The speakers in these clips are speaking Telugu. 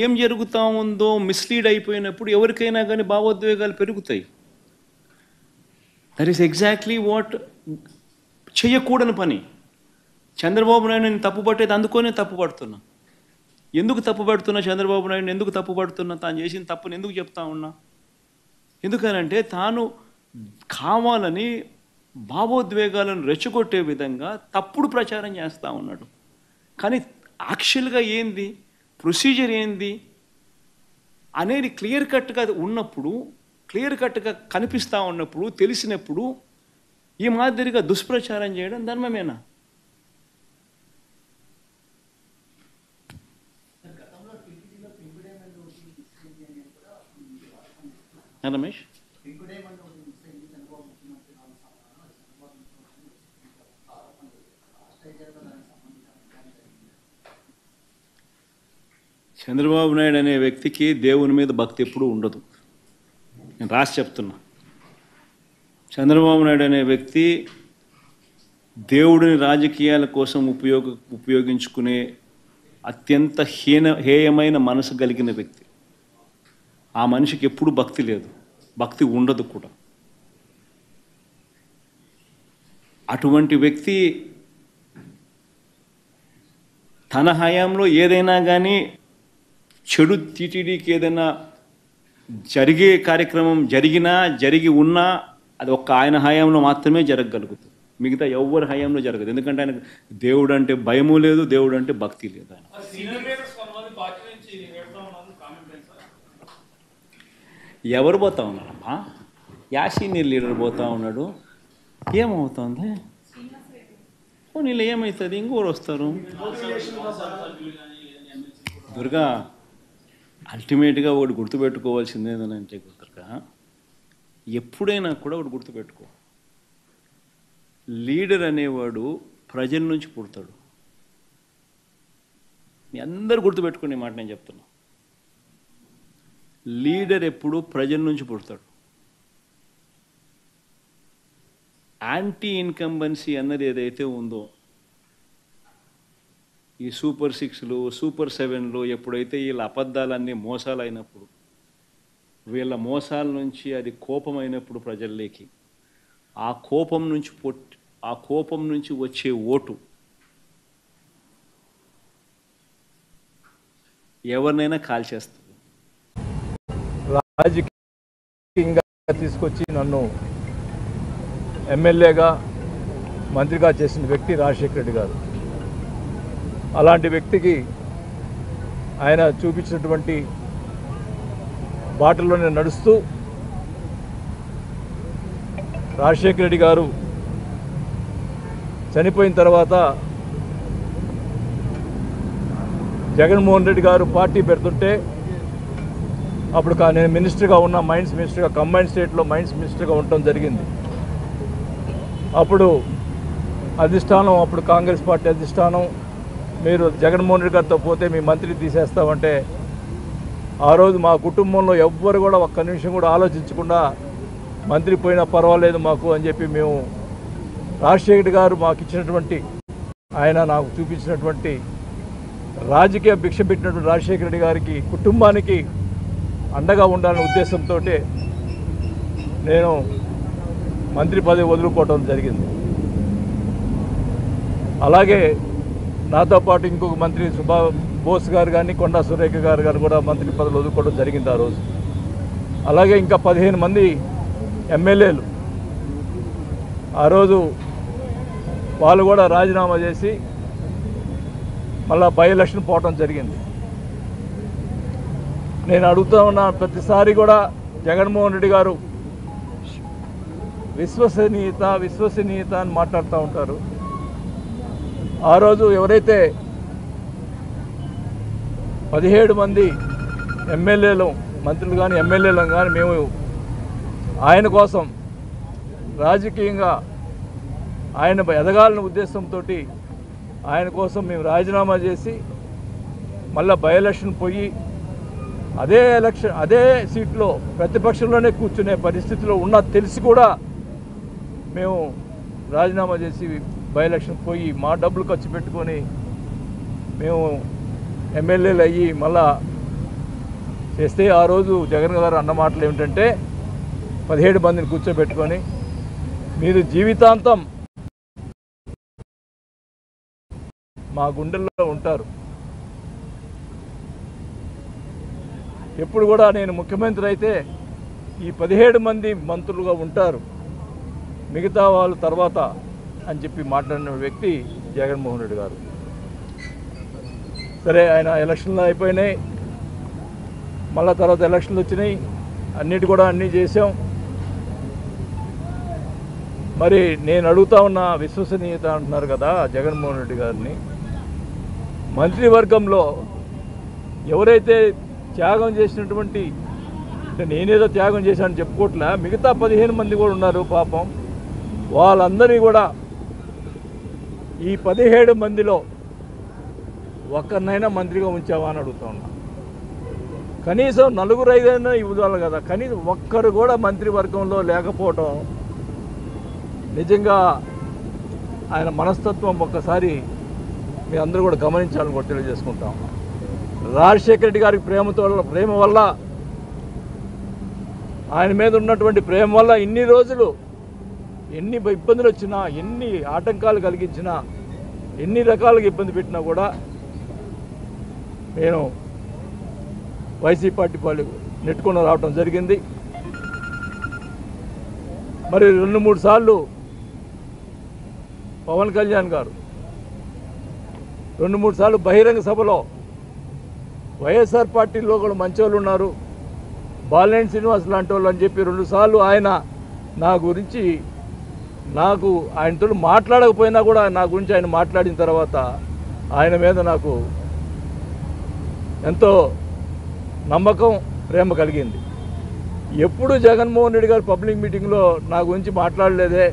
ఏం జరుగుతా ఉందో మిస్లీడ్ అయిపోయినప్పుడు ఎవరికైనా కానీ భావోద్వేగాలు పెరుగుతాయి. దట్ ఈస్ ఎగ్జాక్ట్లీ వాట్ చేయకూడని పని. చంద్రబాబు నాయుడు నేను తప్పు పట్టేది అందుకోనే తప్పు పడుతున్నా. ఎందుకు తప్పు పడుతున్నా చంద్రబాబు నాయుడు ఎందుకు తప్పు పడుతున్నా? తాను చేసిన తప్పుని ఎందుకు చెప్తా ఉన్నా? ఎందుకనంటే తాను కావాలని భావోద్వేగాలను రెచ్చగొట్టే విధంగా తప్పుడు ప్రచారం చేస్తూ ఉన్నాడు. కానీ యాక్చువల్గా ఏంది, ప్రొసీజర్ ఏంది అనేది క్లియర్ కట్గా ఉన్నప్పుడు, క్లియర్ కట్గా కనిపిస్తూ ఉన్నప్పుడు, తెలిసినప్పుడు ఈ మాదిరిగా దుష్ప్రచారం చేయడం ధర్మమేనా? రమేష్, చంద్రబాబు నాయుడు అనే వ్యక్తికి దేవుని మీద భక్తి ఎప్పుడూ ఉండదు. నేను రాసి చెప్తున్నా. చంద్రబాబు నాయుడు అనే వ్యక్తి దేవుడిని రాజకీయాల కోసం ఉపయోగించుకునే అత్యంత హేయమైన మనసు కలిగిన వ్యక్తి. ఆ మనిషికి ఎప్పుడు భక్తి లేదు, భక్తి ఉండదు కూడా. అటువంటి వ్యక్తి తన హయాంలో ఏదైనా కానీ చెడు టీటీడీకి ఏదైనా జరిగే కార్యక్రమం జరిగి ఉన్నా అది ఒక్క ఆయన హయాంలో మాత్రమే జరగగలుగుతుంది. మిగతా ఎవరి హయాంలో జరగదు. ఎందుకంటే ఆయనకు దేవుడు అంటే భయము లేదు, దేవుడు అంటే భక్తి లేదు. ఆయన ఎవరు పోతా ఉన్నారమ్మా? యా సీనియర్ లీడర్ పోతా ఉన్నాడు. ఏమవుతుంది? నీళ్ళు ఏమవుతుంది? ఇంకోరు వస్తారు. దుర్గా, అల్టిమేట్గా ఒకటి గుర్తుపెట్టుకోవాల్సింది ఏంటంటే దుర్గా, ఎప్పుడైనా కూడా ఒకటి గుర్తుపెట్టుకో, లీడర్ అనేవాడు ప్రజల నుంచి పుడతాడు. మీ అందరూ గుర్తుపెట్టుకునే మాట నేను చెప్తున్నా. లీడర్ ఎప్పుడు ప్రజల నుంచి పుడతాడు. యాంటీ ఇన్కంబెన్సీ అన్నది ఏదైతే ఉందో, ఈ సూపర్ 6లు, సూపర్ 7లు ఎప్పుడైతే వీళ్ళ అబద్ధాలన్నీ మోసాలు అయినప్పుడు, వీళ్ళ మోసాల నుంచి అది కోపమైనప్పుడు ప్రజల్లోకి, ఆ కోపం నుంచి వచ్చే ఓటు ఎవరినైనా కాల్చేస్తుంది. రాజకీయంగా తీసుకొచ్చి నన్ను ఎమ్మెల్యేగా, మంత్రిగా చేసిన వ్యక్తి రాజశేఖర రెడ్డి గారు. అలాంటి వ్యక్తికి ఆయన చూపించినటువంటి బాటలోనే నడుస్తూ రాజశేఖర రెడ్డి గారు చనిపోయిన తర్వాత జగన్మోహన్ రెడ్డి గారు పార్టీ పెడుతుంటే, అప్పుడు నేను మినిస్టర్గా ఉన్న, మైన్స్ మినిస్టర్గా, కంబైన్డ్ స్టేట్లో మైన్స్ మినిస్టర్గా ఉండటం జరిగింది. అప్పుడు అధిష్టానం, అప్పుడు కాంగ్రెస్ పార్టీ అధిష్టానం, మీరు జగన్మోహన్ రెడ్డి గారితో పోతే మీ మంత్రి తీసేస్తామంటే, ఆ రోజు మా కుటుంబంలో ఎవ్వరు కూడా ఒక్క నిమిషం కూడా ఆలోచించకుండా మంత్రి పోయినా పర్వాలేదు మాకు అని చెప్పి మేము, రాజశేఖర్ గారు మాకు ఇచ్చినటువంటి, ఆయన నాకు చూపించినటువంటి రాజకీయ భిక్ష పెట్టినటువంటి రాజశేఖర రెడ్డి గారికి, కుటుంబానికి అండగా ఉండాలనే ఉద్దేశంతో నేను మంత్రి పదవి వదులుకోవడం జరిగింది. అలాగే నాతో పాటు ఇంకొక మంత్రి బోస్ గారు కానీ, కొండా సురేఖ గారు కూడా మంత్రి పదవులు వదులుకోవడం జరిగింది ఆ రోజు. అలాగే ఇంకా 15 మంది ఎమ్మెల్యేలు ఆ రోజు వాళ్ళు కూడా రాజీనామా చేసి మళ్ళా బై ఎలక్షన్ పోవటం జరిగింది. నేను అడుగుతూ ఉన్న ప్రతిసారి కూడా జగన్మోహన్ రెడ్డి గారు విశ్వసనీయత అని మాట్లాడుతూ ఉంటారు. ఆ రోజు ఎవరైతే 17 మంది ఎమ్మెల్యేలు, మంత్రులు కానీ ఎమ్మెల్యేలు కానీ మేము ఆయన కోసం రాజకీయంగా ఆయన ఎదగాలనే ఉద్దేశంతో ఆయన కోసం మేము రాజీనామా చేసి మళ్ళీ బై ఎలక్షన్ పోయి అదే సీట్లో ప్రతిపక్షంలోనే కూర్చునే పరిస్థితిలో ఉన్న తెలిసి కూడా మేము రాజీనామా చేసి బై ఎలక్షన్ పోయి మా డబ్బులు ఖర్చు పెట్టుకొని మేము ఎమ్మెల్యేలు అయ్యి మళ్ళా చేస్తే ఆ రోజు జగన్ గారు అన్న మాటలు ఏమిటంటే 17 మందిని కూర్చోబెట్టుకొని మీరు జీవితాంతం మా గుండెల్లో ఉంటారు. ఎప్పుడు కూడా నేను ముఖ్యమంత్రి అయితే ఈ 17 మంది మంత్రులుగా ఉంటారు, మిగతా వాళ్ళు తర్వాత అని చెప్పి మాట్లాడిన వ్యక్తి జగన్మోహన్ రెడ్డి గారు. సరే, ఆయన ఎలక్షన్లు అయిపోయినాయి, మళ్ళా తర్వాత ఎలక్షన్లు వచ్చినాయి, అన్నీ చేసాం. మరి నేను అడుగుతా ఉన్న విశ్వసనీయత అంటున్నారు కదా జగన్మోహన్ రెడ్డి గారిని, మంత్రివర్గంలో ఎవరైతే త్యాగం చేసినటువంటి, అంటే నేనేదో త్యాగం చేశానని చెప్పుకోవట్లే, మిగతా 15 మంది కూడా ఉన్నారు పాపం. వాళ్ళందరినీ కూడా ఈ 17 మందిలో ఒక్కరినైనా మంత్రిగా ఉంచావా అని అడుగుతా ఉన్నా. కనీసం 4-5 ఇవ్వాలి కదా, కనీసం ఒక్కరు కూడా మంత్రివర్గంలో లేకపోవటం నిజంగా ఆయన మనస్తత్వం ఒక్కసారి మీ అందరూ కూడా గమనించాలని కూడా తెలియజేసుకుంటాం. రాజశేఖర రెడ్డి గారికి ప్రేమ వల్ల, ఆయన మీద ఉన్నటువంటి ప్రేమ వల్ల ఇన్ని రోజులు ఎన్ని ఇబ్బందులు వచ్చినా, ఎన్ని ఆటంకాలు కలిగించినా, ఎన్ని రకాలుగా ఇబ్బంది పెట్టినా కూడా నేను వైసీపీ పార్టీ వాళ్ళు నెట్టుకొని రావడం జరిగింది. మరి 2-3 సార్లు పవన్ కళ్యాణ్ గారు 2-3 సార్లు బహిరంగ సభలో వైఎస్ఆర్ పార్టీలో కూడా మంచి వాళ్ళు ఉన్నారు, బాలినేని శ్రీనివాస్ లాంటి వాళ్ళు అని చెప్పి 2 సార్లు ఆయన నా గురించి, నాకు ఆయనతో మాట్లాడకపోయినా కూడా నా గురించి ఆయన మాట్లాడిన తర్వాత ఆయన మీద నాకు ఎంతో నమ్మకం, ప్రేమ కలిగింది. ఎప్పుడు జగన్మోహన్ రెడ్డి గారు పబ్లిక్ మీటింగ్లో నా గురించి మాట్లాడలేదే,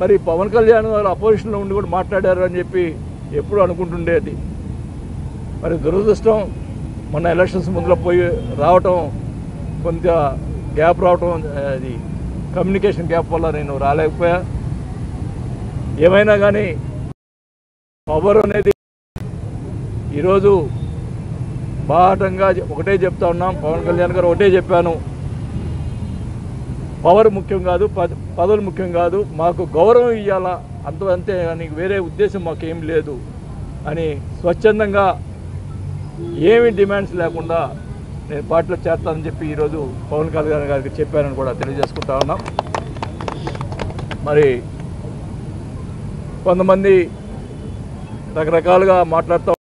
మరి పవన్ కళ్యాణ్ గారు అపోజిషన్లో ఉండి కూడా మాట్లాడారు అని చెప్పి ఎప్పుడు అనుకుంటుండేది. మరి దురదృష్టం, మొన్న ఎలక్షన్స్ ముందులో రావటం, కొంత గ్యాప్ రావటం, అది కమ్యూనికేషన్ గ్యాప్ వల్ల నేను రాలేకపోయా. ఏమైనా కానీ పవర్ అనేది ఈరోజు బాహటంగా ఒకటే చెప్తా ఉన్నాం. పవన్ కళ్యాణ్ గారు ఒకటే చెప్పాను, పవర్ ముఖ్యం కాదు, పదవులు ముఖ్యం కాదు, మాకు గౌరవం ఇవ్వాలా అంతే కానీ వేరే ఉద్దేశం మాకేం లేదు అని స్వచ్ఛందంగా ఏమి డిమాండ్స్ లేకుండా నేను పార్టీలో చేస్తానని చెప్పి ఈరోజు పవన్ కళ్యాణ్ గారికి చెప్పానని కూడా తెలియజేసుకుంటా ఉన్నాం. మరి కొంతమంది రకరకాలుగా మాట్లాడుతూ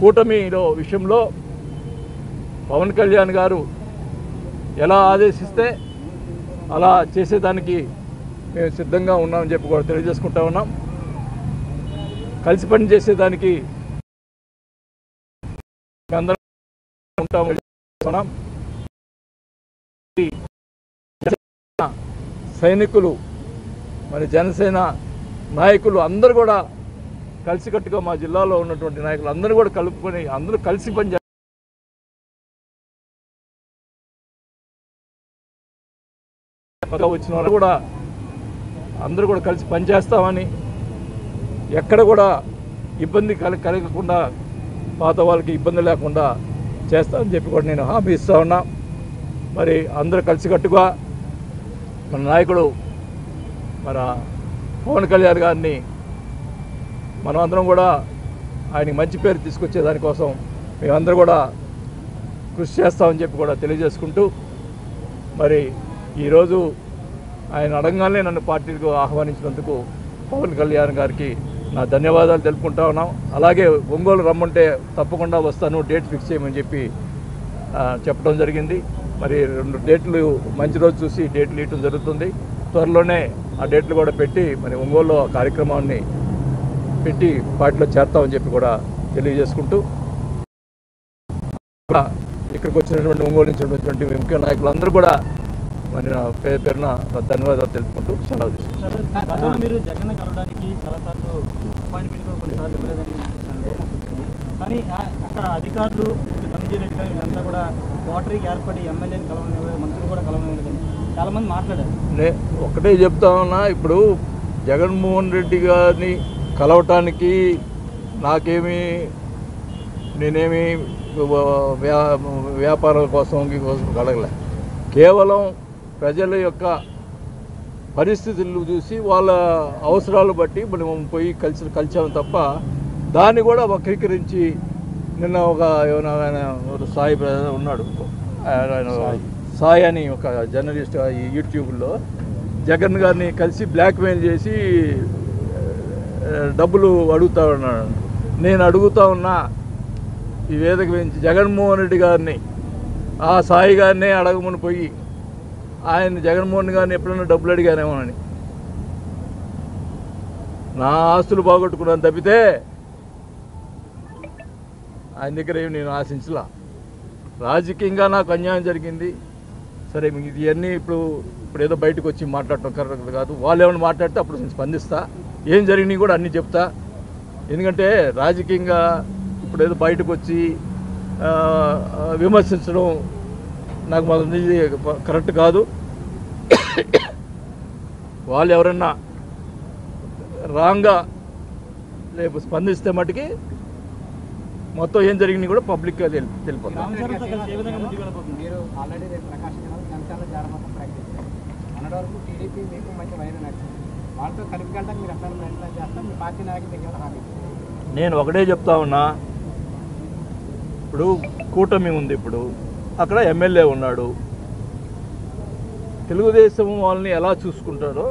కూటమిలో విషయంలో పవన్ కళ్యాణ్ గారు ఎలా ఆదేశిస్తే అలా చేసేదానికి మేము సిద్ధంగా ఉన్నామని చెప్పి కూడా తెలియజేసుకుంటా ఉన్నాం. కలిసి పని చేసేదానికి అందరం ఉంటాం. సైనికులు, మరి జనసేన నాయకులు అందరూ కూడా కలిసికట్టుగా, మా జిల్లాలో ఉన్నటువంటి నాయకులు అందరూ కూడా కలుపుకొని అందరూ కలిసి పని వచ్చిన వాళ్ళు కూడా అందరూ కూడా కలిసి పనిచేస్తామని, ఎక్కడ కూడా ఇబ్బంది కలగకుండా, పాత వాళ్ళకి ఇబ్బంది లేకుండా చేస్తామని చెప్పి కూడా నేను హామీ ఇస్తా ఉన్నా. మరి అందరూ కలిసికట్టుగా మన నాయకుడు మన పవన్ కళ్యాణ్ గారిని మనం అందరం కూడా ఆయనకి మంచి పేరు తీసుకొచ్చే దానికోసం మేమందరూ కూడా కృషి చేస్తామని చెప్పి కూడా తెలియజేసుకుంటూ, మరి ఈరోజు ఆయన అడగానే నన్ను పార్టీకి ఆహ్వానించినందుకు పవన్ కళ్యాణ్ గారికి నా ధన్యవాదాలు తెలుపుకుంటా ఉన్నాం. అలాగే ఒంగోలు రమ్మంటే తప్పకుండా వస్తాను, డేట్ ఫిక్స్ చేయమని చెప్పి చెప్పడం జరిగింది. మరి 2 డేట్లు మంచి రోజు చూసి డేట్లు ఇవ్వడం జరుగుతుంది. త్వరలోనే ఆ డేట్లు కూడా పెట్టి మరి ఒంగోలులో కార్యక్రమాన్ని పెట్టి పార్టీలో చేర్తామని చెప్పి కూడా తెలియజేసుకుంటూ, ఇక్కడికి వచ్చినటువంటి ఒంగోలు నుంచి ఉన్నటువంటి ముఖ్య నాయకులందరూ కూడా మరి నా పేరున ధన్యవాదాలు తెలుపుకుంటూ సెలవు తీసుకుంటాను. మీరు జగన్ కలవడానికి చాలాసార్లు అపాయింట్మెంట్ కొన్నిసార్లు ఇవ్వలేదని, కానీ అక్కడ అధికారులు ధనంజయ రెడ్డి గారు వీళ్ళంతా కూడా వాటరీకి ఏర్పడి ఎమ్మెల్యేని కలవలేదు, మంత్రులు కూడా కలవలేదు, చాలామంది మాట్లాడారు. ఒకటే చెప్తా ఉన్నా, ఇప్పుడు జగన్మోహన్ రెడ్డి గారిని కలవటానికి నాకేమీ నేనేమి వ్యాపారాల కోసం కలగలే. కేవలం ప్రజల యొక్క పరిస్థితులు చూసి వాళ్ళ అవసరాలు బట్టి మనం పోయి కలిసాము తప్ప దాన్ని కూడా వక్రీకరించి నిన్న ఒక సాయి ఉన్నాడు, సాయి అని ఒక జర్నలిస్ట్ యూట్యూబ్లో జగన్ గారిని కలిసి బ్లాక్మెయిల్ చేసి డబ్బులు అడుగుతా ఉన్నాడు. నేను అడుగుతా ఉన్నా ఈ వేదిక నుంచి జగన్మోహన్ రెడ్డి గారిని ఆ సాయి గారినే అడగమని పోయి ఆయన జగన్మోహన్ గారిని ఎప్పుడైనా డబ్బులు అడిగానేమోనని. నా ఆస్తులు బాగొట్టుకున్నాను తప్పితే ఆయన దగ్గర ఏమి నేను ఆశించలా. రాజకీయంగా నాకు అన్యాయం జరిగింది సరే, ఇవన్నీ ఇప్పుడు ఏదో బయటకు వచ్చి మాట్లాడటం కరెక్ట్ కాదు. వాళ్ళు ఏమైనా మాట్లాడితే అప్పుడు నేను స్పందిస్తా, ఏం జరిగినాయి కూడా అన్నీ చెప్తా. ఎందుకంటే రాజకీయంగా ఇప్పుడు ఏదో బయటకు వచ్చి విమర్శించడం నాకు మొదటి కరెక్ట్ కాదు. వాళ్ళు ఎవరన్నా రాంగ్గా లేకపోతే స్పందిస్తే మటుకి మొత్తం ఏం జరిగింది కూడా పబ్లిక్గా తెలిపోతుంది. మీరు ఆల్రెడీ రేపు ప్రకాశం జనసేనలో జారమతం ప్రకటించారు. మొన్నటి వరకు టీడీపీ మీకు మంచి వైరం నచ్చింది. వాళ్ళతో కలిపి వెళ్ళడానికి మీరు ఎక్కడ ప్రయత్నం చేస్తాం, మీ పార్టీ నాయకుల దగ్గర హామీ. నేను ఒకటే చెప్తా ఉన్నా, ఇప్పుడు కూటమి ఉంది, ఇప్పుడు అక్కడ ఎమ్మెల్యే ఉన్నాడు. తెలుగుదేశం వాళ్ళని ఎలా చూసుకుంటారో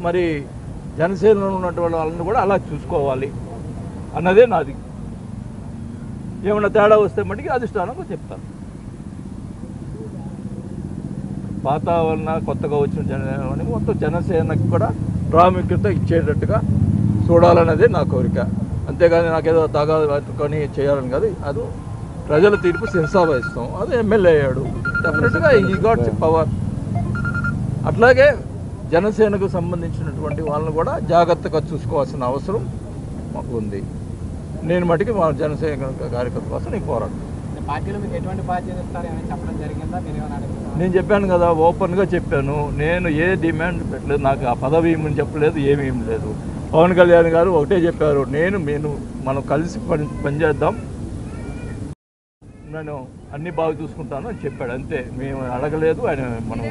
మరి జనసేనలో ఉన్నటువంటి వాళ్ళని కూడా అలా చూసుకోవాలి అన్నదే నాది. ఏమన్నా తేడా వస్తే మటుకి అధిష్టానంగా చెప్తాను. వాతావరణ కొత్తగా వచ్చిన జనసేన మొత్తం జనసేనకి కూడా ప్రాముఖ్యత ఇచ్చేటట్టుగా చూడాలన్నదే నా కోరిక. అంతేగాని నాకేదో తగాదు పట్టుకొని చేయాలని కాదు. అది ప్రజల తీర్పు శిరసావహిస్తాం. అది ఎమ్మెల్యే అయ్యాడు, డెఫినెట్గా ఈ గాట్ పవర్. అట్లాగే జనసేనకు సంబంధించినటువంటి వాళ్ళని కూడా జాగ్రత్తగా చూసుకోవాల్సిన అవసరం మాకు ఉంది. నేను మటుకి మా జనసేన కార్యకర్త కోసం నేను పోరాడు. పార్టీలో మీకు ఎటువంటి బాధ్యత ఇస్తారు ఏమైనా చెప్పడం జరిగిందా? మీరు ఏమైనా అడుగుతారు? నేను చెప్పాను కదా, ఓపెన్గా చెప్పాను. నేను ఏ డిమాండ్ పెట్టలేదు, నాకు ఆ పదవి ఏమని చెప్పలేదు, ఏమీ లేదు. పవన్ కళ్యాణ్ గారు ఒకటే చెప్పారు, మనం కలిసి పనిచేద్దాం, నేను అన్ని బాగా చూసుకుంటాను అని చెప్పాడు. అంతే, మేము అడగలేదు. ఆయన మనం